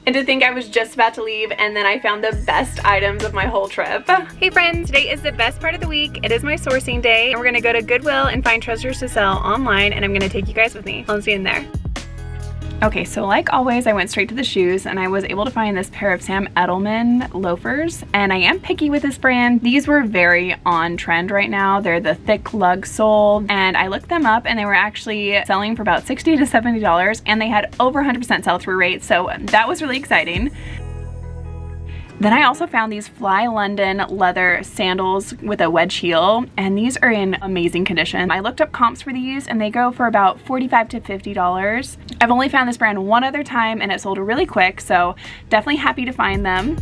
And to think I was just about to leave and then I found the best items of my whole trip. Hey friends, today is the best part of the week. It is my sourcing day and we're gonna go to Goodwill and find treasures to sell online, and I'm gonna take you guys with me. I'll see you in there. Okay, so like always, I went straight to the shoes and I was able to find this pair of Sam Edelman loafers, and I am picky with this brand. These were very on trend right now. They're the thick lug sole, and I looked them up and they were actually selling for about $60 to $70, and they had over 100% sell-through rate, so that was really exciting. Then I also found these Fly London leather sandals with a wedge heel, and these are in amazing condition. I looked up comps for these and they go for about $45 to $50. I've only found this brand one other time and it sold really quick, so definitely happy to find them.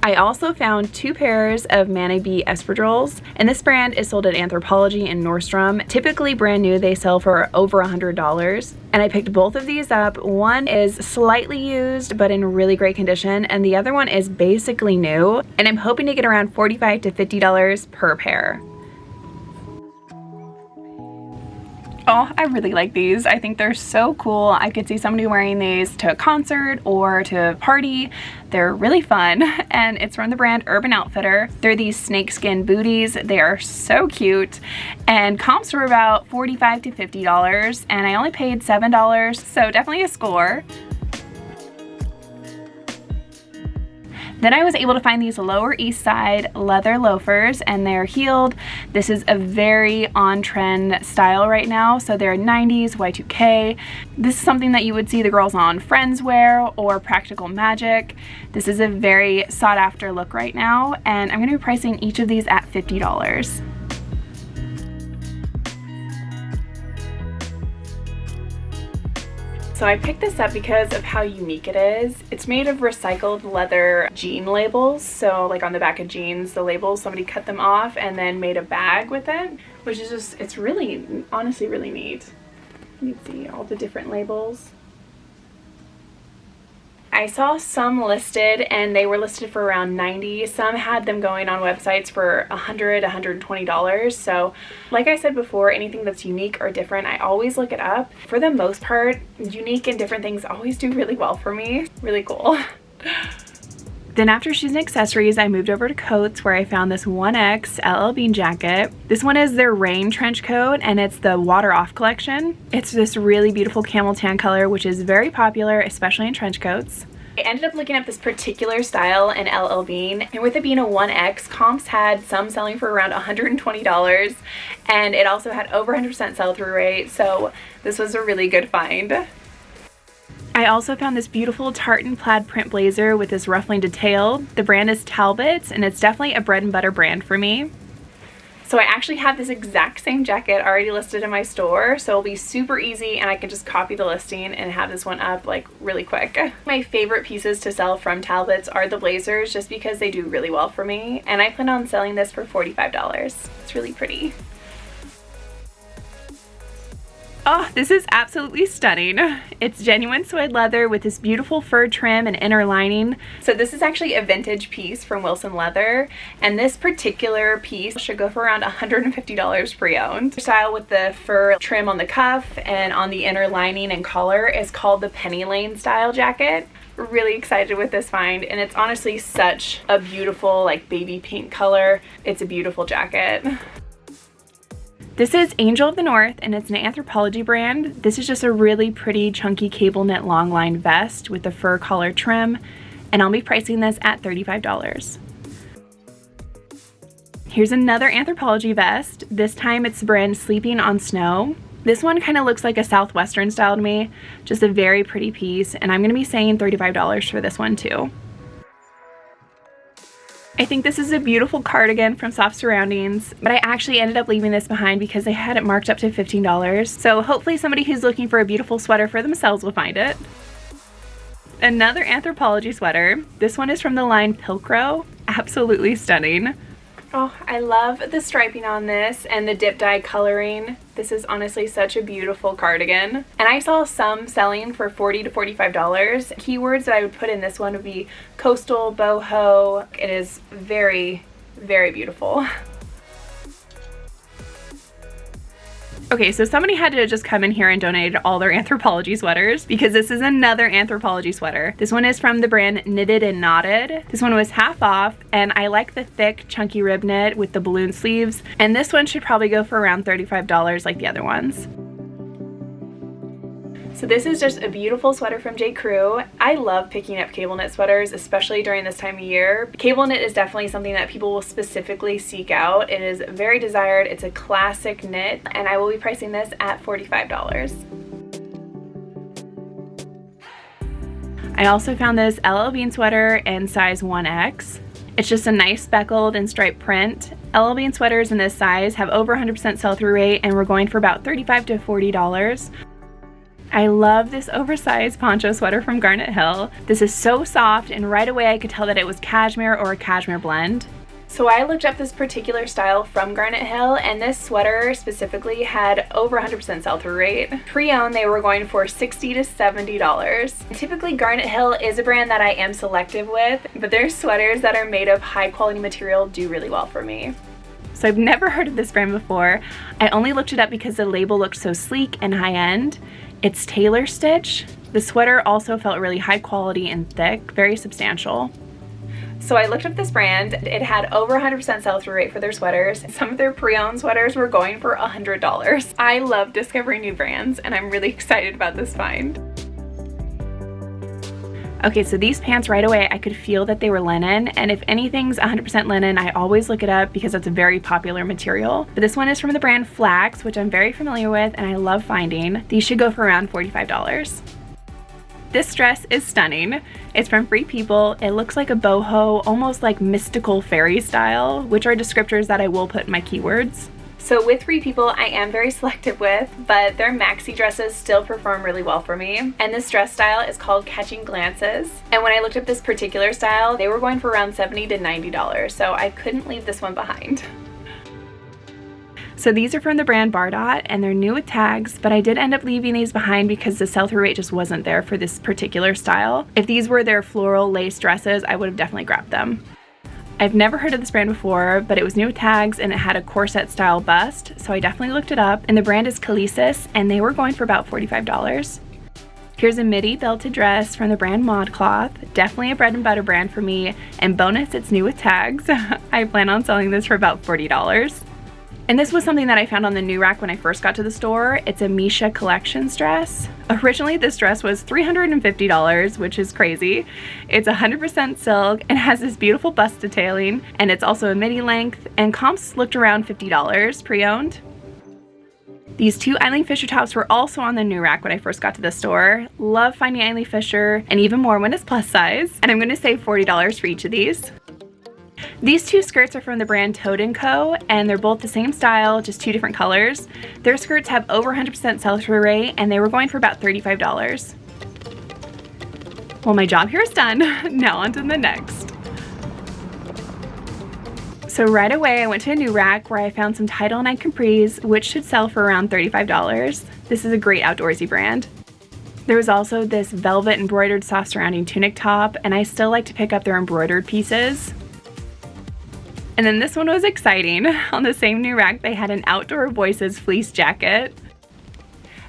I also found two pairs of Manny B espadrilles, and this brand is sold at Anthropologie and Nordstrom. Typically brand new, they sell for over $100. And I picked both of these up. One is slightly used but in really great condition, and the other one is basically new, and I'm hoping to get around $45 to $50 per pair. Oh, I really like these. I think they're so cool. I could see somebody wearing these to a concert or to a party. They're really fun, and it's from the brand Urban Outfitter. They're these snakeskin booties. They are so cute, and comps were about $45 to $50, and I only paid $7, so definitely a score. Then I was able to find these Lower East Side leather loafers, and they're heeled. This is a very on-trend style right now, so they're 90s, Y2K. This is something that you would see the girls on Friends wear or Practical Magic. This is a very sought-after look right now, and I'm going to be pricing each of these at $50. So I picked this up because of how unique it is. It's made of recycled leather jean labels. So like on the back of jeans, the labels, somebody cut them off and then made a bag with it, which is just, it's really, honestly really neat. You can see all the different labels. I saw some listed and they were listed for around $90. Some had them going on websites for $100, $120. So like I said before, anything that's unique or different, I always look it up. For the most part, unique and different things always do really well for me. Really cool. Then after shoes and accessories, I moved over to coats, where I found this 1X LL Bean jacket. This one is their rain trench coat, and it's the water off collection. It's this really beautiful camel tan color, which is very popular, especially in trench coats. I ended up looking up this particular style in LL Bean, and with it being a 1X, comps had some selling for around $120, and it also had over 100% sell-through rate, so this was a really good find. I also found this beautiful tartan plaid print blazer with this ruffling detail. The brand is Talbot's, and it's definitely a bread and butter brand for me. So I actually have this exact same jacket already listed in my store, so it'll be super easy and I can just copy the listing and have this one up like really quick. My favorite pieces to sell from Talbot's are the blazers, just because they do really well for me, and I plan on selling this for $45. It's really pretty. Oh, this is absolutely stunning. It's genuine suede leather with this beautiful fur trim and inner lining. So this is actually a vintage piece from Wilson Leather, and this particular piece should go for around $150 pre-owned. The style with the fur trim on the cuff and on the inner lining and collar is called the Penny Lane style jacket. Really excited with this find, and it's honestly such a beautiful like baby pink color. It's a beautiful jacket. This is Angel of the North, and it's an Anthropologie brand. This is just a really pretty chunky cable knit long line vest with the fur collar trim, and I'll be pricing this at $35. Here's another Anthropologie vest. This time it's the brand Sleeping on Snow. This one kind of looks like a Southwestern style to me. Just a very pretty piece, and I'm going to be saying $35 for this one too. I think this is a beautiful cardigan from Soft Surroundings, but I actually ended up leaving this behind because they had it marked up to $15. So hopefully somebody who's looking for a beautiful sweater for themselves will find it. Another Anthropologie sweater. This one is from the line Pilcrow. Absolutely stunning. Oh, I love the striping on this and the dip dye coloring. This is honestly such a beautiful cardigan. And I saw some selling for $40 to $45. Keywords that I would put in this one would be coastal, boho. It is very, very beautiful. Okay, so somebody had to just come in here and donate all their Anthropologie sweaters because this is another Anthropologie sweater. This one is from the brand Knitted and Knotted. This one was half off, and I like the thick, chunky rib knit with the balloon sleeves. And this one should probably go for around $35 like the other ones. So this is just a beautiful sweater from J. Crew. I love picking up cable knit sweaters, especially during this time of year. Cable knit is definitely something that people will specifically seek out. It is very desired. It's a classic knit, and I will be pricing this at $45. I also found this LL Bean sweater in size 1X. It's just a nice speckled and striped print. LL Bean sweaters in this size have over 100% sell-through rate, and we're going for about $35 to $40. I love this oversized poncho sweater from Garnet Hill. This is so soft, and right away I could tell that it was cashmere or a cashmere blend. So I looked up this particular style from Garnet Hill, and this sweater specifically had over 100% sell-through rate. Pre-owned, they were going for $60 to $70. Typically Garnet Hill is a brand that I am selective with, but their sweaters that are made of high quality material do really well for me. So I've never heard of this brand before. I only looked it up because the label looked so sleek and high-end. It's tailor stitch. The sweater also felt really high quality and thick, very substantial. So I looked up this brand. It had over 100% sell-through rate for their sweaters. Some of their pre-owned sweaters were going for $100. I love discovering new brands, and I'm really excited about this find. Okay, so these pants right away, I could feel that they were linen, and if anything's 100% linen, I always look it up because it's a very popular material. But this one is from the brand Flax, which I'm very familiar with and I love finding. These should go for around $45. This dress is stunning. It's from Free People. It looks like a boho, almost like mystical fairy style, which are descriptors that I will put in my keywords. So with Free People, I am very selective with, but their maxi dresses still perform really well for me. And this dress style is called Catching Glances. And when I looked up this particular style, they were going for around $70 to $90, so I couldn't leave this one behind. So these are from the brand Bardot, and they're new with tags, but I did end up leaving these behind because the sell-through rate just wasn't there for this particular style. If these were their floral lace dresses, I would have definitely grabbed them. I've never heard of this brand before, but it was new with tags and it had a corset style bust, so I definitely looked it up, and the brand is Calisis, and they were going for about $45. Here's a midi belted dress from the brand ModCloth, definitely a bread and butter brand for me, and bonus, it's new with tags. I plan on selling this for about $40. And this was something that I found on the new rack when I first got to the store. It's a Misha Collections dress. Originally, this dress was $350, which is crazy. It's 100% silk and has this beautiful bust detailing, and it's also a midi length, and comps looked around $50 pre-owned. These two Eileen Fisher tops were also on the new rack when I first got to the store. Love finding Eileen Fisher, and even more when it's plus size, and I'm going to save $40 for each of these. These two skirts are from the brand Toad & Co, and they're both the same style, just two different colors. Their skirts have over 100% sell-through rate, and they were going for about $35. Well, my job here is done. Now on to the next. So right away, I went to a new rack where I found some Tidal Night Capris, which should sell for around $35. This is a great outdoorsy brand. There was also this velvet embroidered soft surrounding tunic top, and I still like to pick up their embroidered pieces. And then this one was exciting. On the same new rack, they had an Outdoor Voices fleece jacket.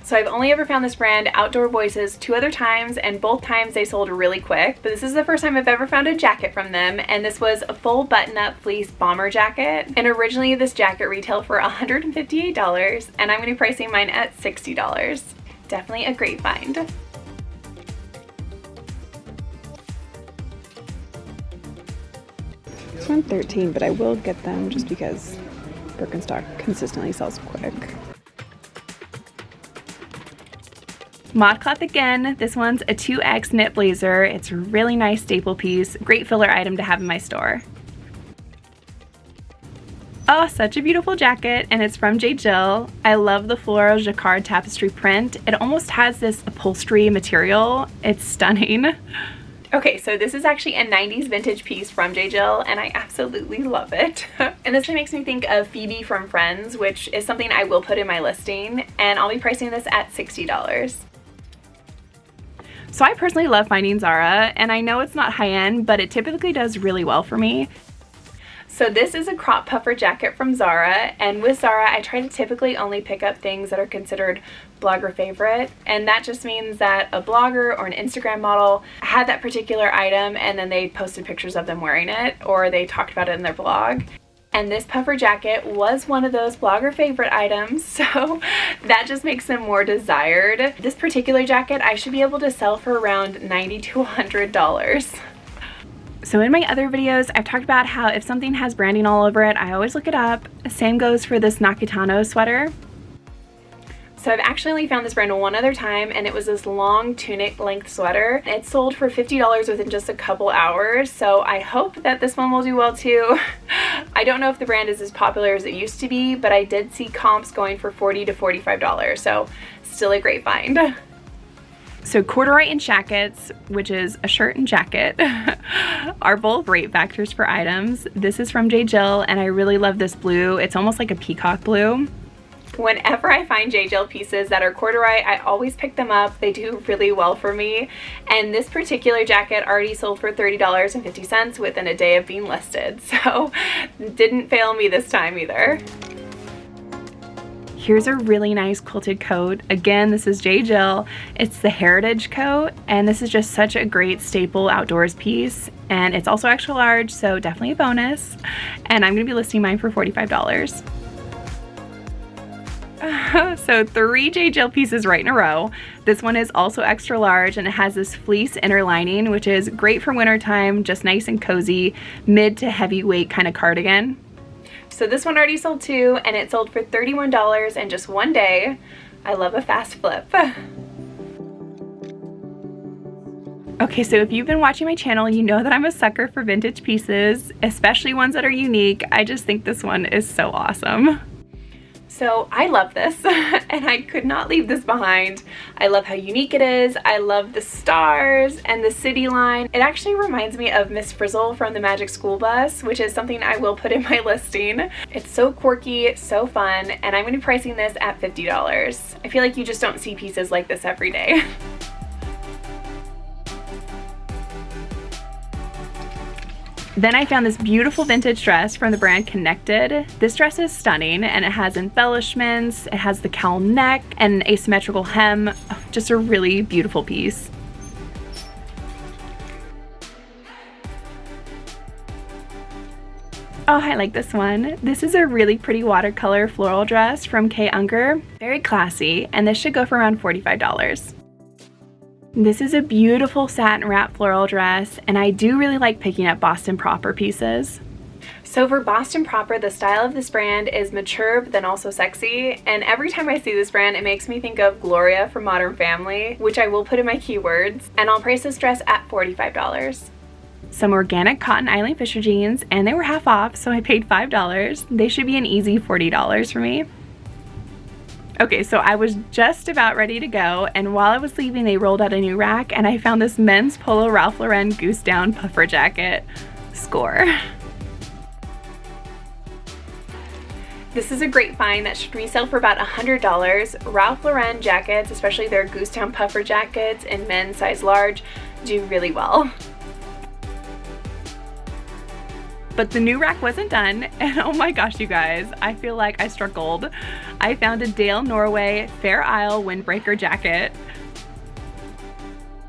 So I've only ever found this brand, Outdoor Voices, 2 other times, and both times they sold really quick. But this is the first time I've ever found a jacket from them, and this was a full button-up fleece bomber jacket. And originally this jacket retailed for $158, and I'm going to be pricing mine at $60. Definitely a great find. This one's $13, but I will get them just because Birkenstock consistently sells quick. ModCloth again. This one's a 2X knit blazer. It's a really nice staple piece. Great filler item to have in my store. Oh, such a beautiful jacket, and it's from J. Jill. I love the floral jacquard tapestry print. It almost has this upholstery material. It's stunning. Okay, so this is actually a 90s vintage piece from J. Jill, and I absolutely love it. And this makes me think of Phoebe from Friends, which is something I will put in my listing, and I'll be pricing this at $60. So I personally love finding Zara, and I know it's not high-end, but it typically does really well for me. So this is a crop puffer jacket from Zara, and with Zara I try to typically only pick up things that are considered blogger favorite, and that just means that a blogger or an Instagram model had that particular item and then they posted pictures of them wearing it, or they talked about it in their blog. And this puffer jacket was one of those blogger favorite items, so that just makes them more desired. This particular jacket I should be able to sell for around $90 to $100. So in my other videos, I've talked about how if something has branding all over it, I always look it up. Same goes for this Nakitano sweater. So I've actually only found this brand one other time, and it was this long tunic length sweater. It sold for $50 within just a couple hours, so I hope that this one will do well too. I don't know if the brand is as popular as it used to be, but I did see comps going for $40 to $45, so still a great find. So corduroy and jackets, which is a shirt and jacket, are both great factors for items. This is from J. Jill, and I really love this blue. It's almost like a peacock blue. Whenever I find J. Jill pieces that are corduroy, I always pick them up. They do really well for me. And this particular jacket already sold for $30.50 within a day of being listed. So didn't fail me this time either. Here's a really nice quilted coat. Again, this is J. Jill. It's the Heritage coat, and this is just such a great staple outdoors piece. And it's also extra large, so definitely a bonus. And I'm gonna be listing mine for $45. So 3 J. Jill pieces right in a row. This one is also extra large, and it has this fleece inner lining, which is great for wintertime, just nice and cozy, mid to heavyweight kind of cardigan. So this one already sold too, and it sold for $31 in just one day. I love a fast flip. Okay, so if you've been watching my channel, you know that I'm a sucker for vintage pieces, especially ones that are unique. I just think this one is so awesome. So I love this, and I could not leave this behind. I love how unique it is. I love the stars and the city line. It actually reminds me of Miss Frizzle from the Magic School Bus, which is something I will put in my listing. It's so quirky, so fun, and I'm going to be pricing this at $50. I feel like you just don't see pieces like this every day. Then I found this beautiful vintage dress from the brand Connected. This dress is stunning, and it has embellishments, it has the cowl neck and an asymmetrical hem. Just a really beautiful piece. Oh, I like this one. This is a really pretty watercolor floral dress from K. Unger. Very classy, and this should go for around $45. This is a beautiful satin wrap floral dress, and I do really like picking up Boston Proper pieces. So for Boston Proper, the style of this brand is mature but then also sexy, and every time I see this brand it makes me think of Gloria from Modern Family, which I will put in my keywords, and I'll price this dress at $45. Some organic cotton Eileen Fisher jeans, and they were half off, so I paid $5. They should be an easy $40 for me. Okay, so I was just about ready to go, and while I was leaving they rolled out a new rack, and I found this men's Polo Ralph Lauren Goose Down puffer jacket. Score. This is a great find that should resell for about $100. Ralph Lauren jackets, especially their Goose Down puffer jackets in men's size large, do really well. But the new rack wasn't done, and oh my gosh, you guys, I feel like I struck gold. I found a Dale Norway Fair Isle windbreaker jacket.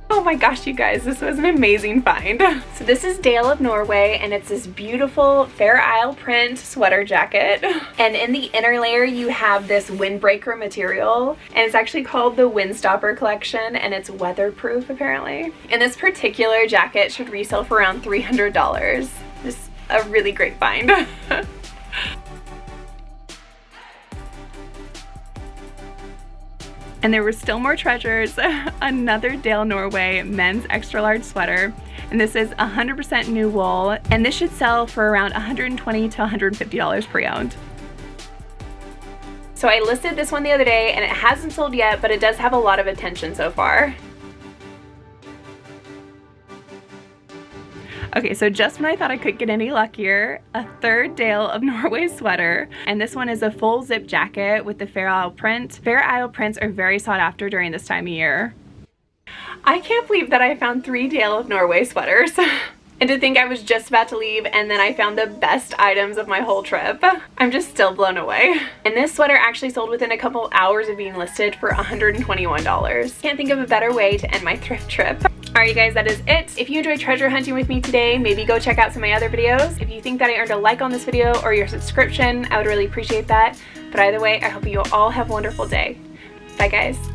Oh my gosh, you guys, this was an amazing find. So this is Dale of Norway, and it's this beautiful Fair Isle print sweater jacket. And in the inner layer, you have this windbreaker material, and it's actually called the Windstopper collection, and it's weatherproof apparently. And this particular jacket should resell for around $300. Just a really great find. And there were still more treasures. Another Dale Norway men's extra large sweater, and this is 100% new wool, and this should sell for around $120 to $150 pre-owned. So I listed this one the other day, and it hasn't sold yet, but it does have a lot of attention so far. Okay, so just when I thought I couldn't get any luckier, a third Dale of Norway sweater, and this one is a full zip jacket with the Fair Isle print. Fair Isle prints are very sought after during this time of year. I can't believe that I found 3 Dale of Norway sweaters. And to think I was just about to leave and then I found the best items of my whole trip. I'm just still blown away. And this sweater actually sold within a couple hours of being listed for $121. Can't think of a better way to end my thrift trip. Alright you guys, that is it. If you enjoyed treasure hunting with me today, maybe go check out some of my other videos. If you think that I earned a like on this video or your subscription, I would really appreciate that. But either way, I hope you all have a wonderful day. Bye guys.